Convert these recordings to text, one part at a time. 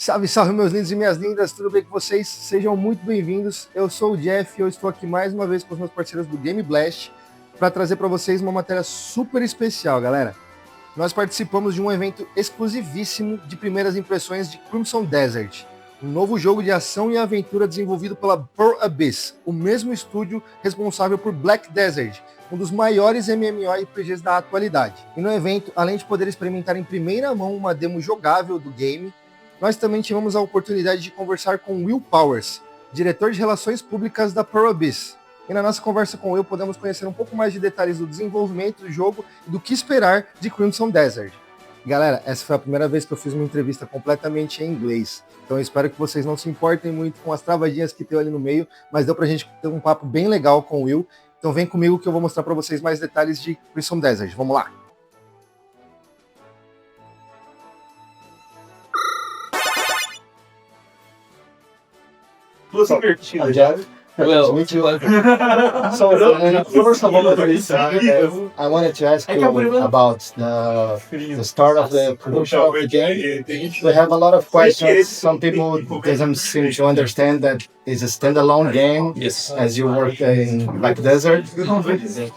Salve, salve, meus lindos e minhas lindas, tudo bem com vocês? Sejam muito bem-vindos. Eu sou o Jeff e eu estou aqui mais uma vez com os meus parceiros do Game Blast para trazer para vocês uma matéria super especial, galera. Nós participamos de um evento exclusivíssimo de primeiras impressões de Crimson Desert, um novo jogo de ação e aventura desenvolvido pela Pearl Abyss, o mesmo estúdio responsável por Black Desert, um dos maiores MMORPGs da atualidade. E no evento, além de poder experimentar em primeira mão uma demo jogável do game, nós também tivemos a oportunidade de conversar com Will Powers, diretor de Relações Públicas da Pearl Abyss. E na nossa conversa com Will, podemos conhecer um pouco mais de detalhes do desenvolvimento do jogo e do que esperar de Crimson Desert. Galera, essa foi a primeira vez que eu fiz uma entrevista completamente em inglês, então eu espero que vocês não se importem muito com as travadinhas que tem ali no meio, mas deu pra gente ter um papo bem legal com o Will. Então vem comigo que eu vou mostrar pra vocês mais detalhes de Crimson Desert. Vamos lá! Well, me too. First of all, I wanted to ask you about the start of the production of the game. We have a lot of questions. Some people doesn't seem to understand that it's a standalone game. Yes. As you work in Black Desert,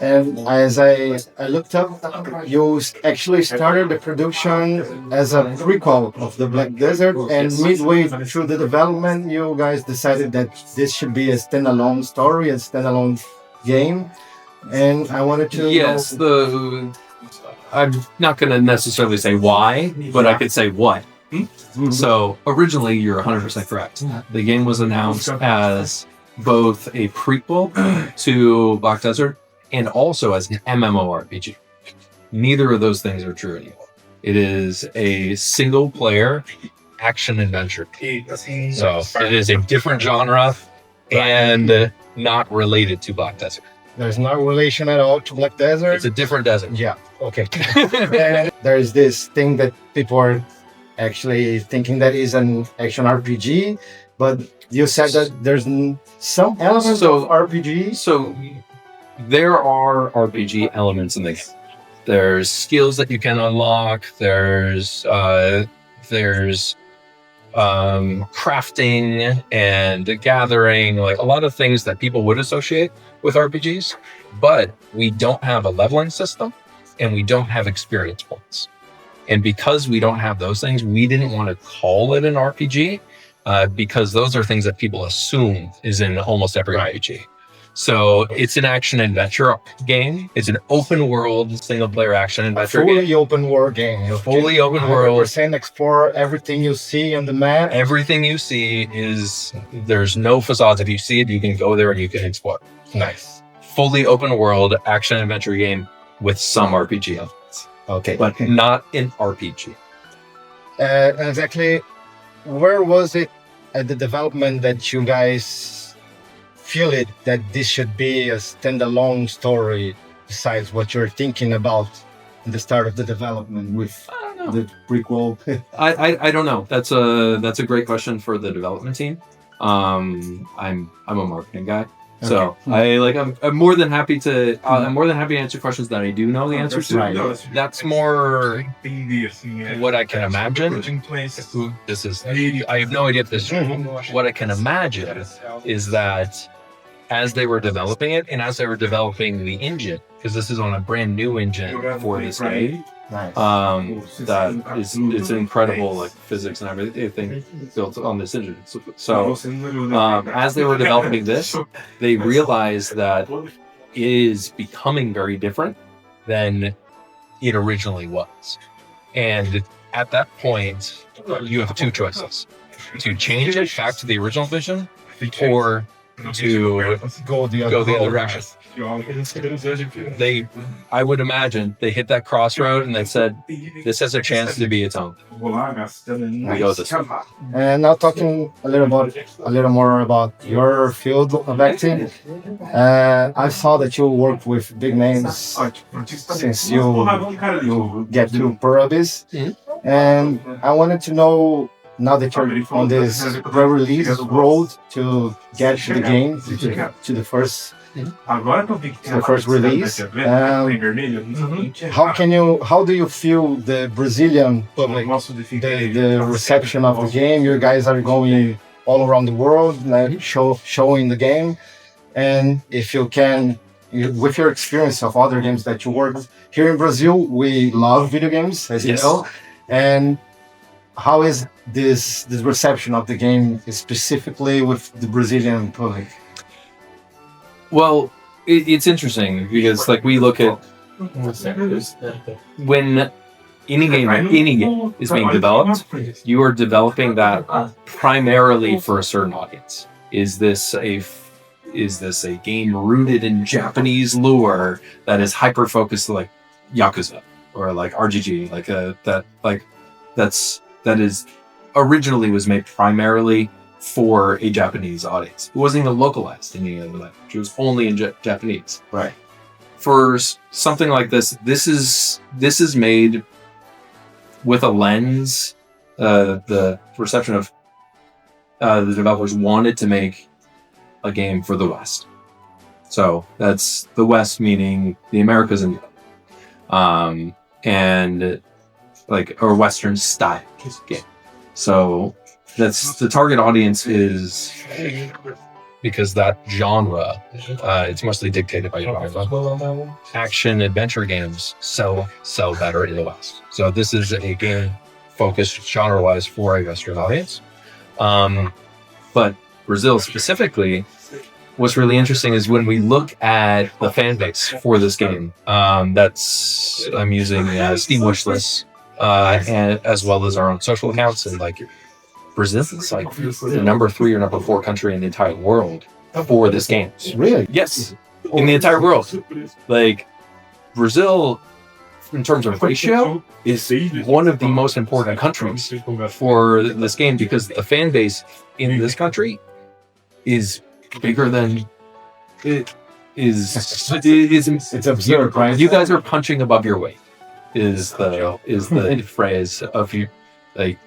and as I looked up, you actually started the production as a prequel of the Black Desert, and midway through the development, you guys decided that this should be a standalone story, a standalone game. And I wanted to Yes, I'm not going to necessarily say why, but I could say what. So originally, you're 100% correct. The game was announced as both a prequel to Black Desert and also as an MMORPG. Neither of those things are true anymore. It is a single player action adventure. So it is a different genre and not related to Black Desert. There's no relation at all to Black Desert. It's a different desert. Yeah, okay. And there's this thing that people are actually thinking that is an action RPG, but you said that there's some elements of RPG. So there are RPG elements in the game. There's skills that you can unlock. There's crafting and gathering, like a lot of things that people would associate with RPGs, but we don't have a leveling system and we don't have experience points. And because we don't have those things, we didn't want to call it an RPG because those are things that people assume is in almost every RPG. So it's an action adventure game. It's an open world single player action adventure game. Fully open world game. Fully open world. 100% explore everything you see on the map. Everything you see is, there's no facades. If you see it, you can go there and you can explore. Nice. Fully open world action adventure game with some RPG elements. Okay. But not an RPG. Exactly. Where was it at the development that you guys feel it that this should be a standalone story besides what you're thinking about in the start of the development with the prequel? I don't know. That's a great question for the development team. I'm a marketing guy, so okay. I'm more than happy to answer questions that I do know the answer to. Right. That's more what I can imagine. This is, I have no idea if this is what I can imagine is that as they were developing it and as they were developing the engine, because this is on a brand new engine for this game. Nice. That is, it's incredible, like physics and everything built on this engine. So as they were developing this, they realized that it is becoming very different than it originally was. And at that point, you have two choices: to change it back to the original vision, or to go the other direction. I would imagine they hit that crossroad and they said, this has a chance to be its own. We go this way. And now talking a little more about your field of acting. I saw that you work with big names since you get to Pearl Abyss. And I wanted to know now that you're on this pre-release road to get to the game, to the first release, how do you feel the Brazilian public, the reception of the game? You guys are going all around the world, like, showing the game, and if you can, with your experience of other games that you worked here in Brazil, we love video games, as you know, and how is this reception of the game specifically with the Brazilian public? Well, it's interesting because, like, we look at when any game is being developed, you are developing that primarily for a certain audience. Is this a game rooted in Japanese lore that is hyper focused, like Yakuza or like RGG, that is originally was made primarily for a Japanese audience. It wasn't even localized in any other language. It was only in Japanese. Right. For something like this is made with a lens. The perception of the developers wanted to make a game for the West. So that's the West, meaning the Americas and Europe, and like a Western style game. So that's the target audience is because that genre, it's mostly dictated by genre. Action adventure games sell better in the West. So this is a game focused genre-wise for a Western audience. But Brazil specifically, what's really interesting is when we look at the fan base for this game, I'm using Steam wishlist, and as well as our own social accounts, and like Brazil is like the number 3 or number 4 country in the entire world for this game. Really? Yes, in the entire world. Like Brazil, in terms of ratio, is one of the most important countries for this game because the fan base in this country is bigger than it is. It's absurd, right? You guys are punching above your weight. Is the phrase of you, like,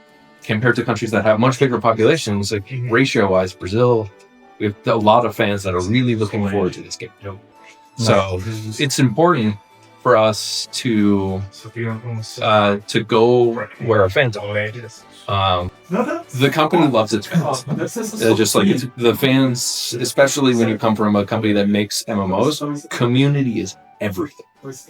compared to countries that have much bigger populations, like ratio-wise, Brazil, we have a lot of fans that are really looking forward to this game. So it's important for us to go where our fans are. The company loves its fans. Just like the fans, especially when you come from a company that makes MMOs, community is everything.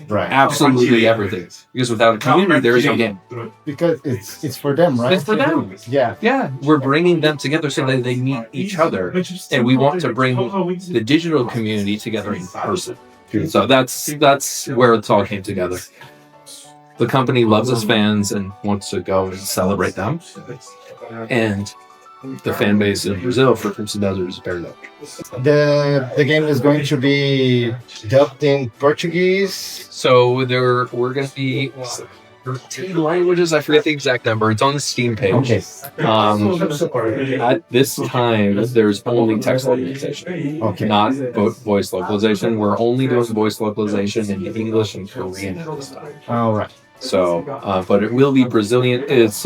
Right. Absolutely everything. Because without a community, there is no game. Because it's for them, right? It's for them. Yeah. Yeah. We're bringing them together so that they meet each other. And we want to bring the digital community together in person. So that's where it all came together. The company loves its fans and wants to go and celebrate them. And the fan base in Brazil for Crimson Desert is very large. The game is going to be dubbed in Portuguese. So we're going to be 13 languages. I forget the exact number. It's on the Steam page. Okay. At this time, there's only text localization, not voice localization. We're only doing voice localization in English and Korean at this time. All right. So, but it will be Brazilian. Text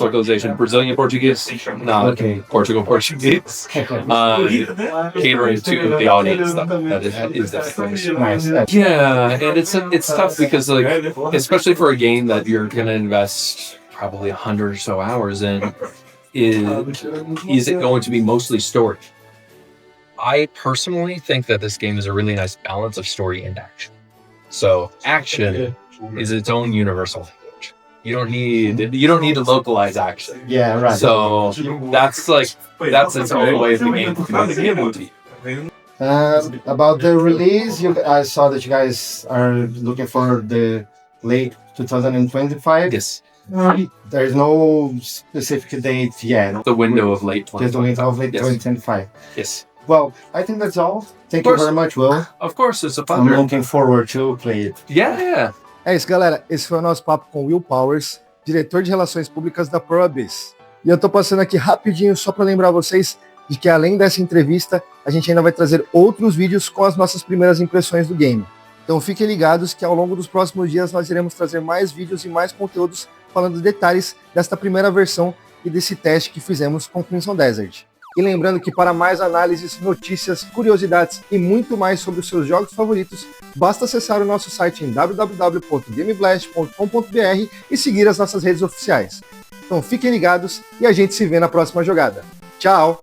localization, Brazilian Portuguese, not Portugal Portuguese. Catering to the audience. That is that. Nice. Yeah, and it's tough because, like, especially for a game that you're gonna invest probably 100 or so hours in, is it going to be mostly story? I personally think that this game is a really nice balance of story and action. So action is its own universal language. You don't need to localize action. Yeah, right. So that's its own way of the game to communicate to you. About the release, I saw that you guys are looking for the late 2025. Yes. There's no specific date yet. The window of late 2025. There's the window of late 2025. Yes. Well, I think that's all. Thank you very much, Will. Of course, it's a I'm pleasure. looking forward to play it. Yeah. É isso, galera. Esse foi o nosso papo com Will Powers, diretor de Relações Públicas da Públicas. E eu tô passando aqui rapidinho só para lembrar vocês de que, além dessa entrevista, a gente ainda vai trazer outros vídeos com as nossas primeiras impressões do game. Então fiquem ligados que ao longo dos próximos dias nós iremos trazer mais vídeos e mais conteúdos falando detalhes desta primeira versão e desse teste que fizemos com Crimson Desert. E lembrando que para mais análises, notícias, curiosidades e muito mais sobre os seus jogos favoritos, basta acessar o nosso site em www.gameblast.com.br e seguir as nossas redes oficiais. Então fiquem ligados e a gente se vê na próxima jogada. Tchau!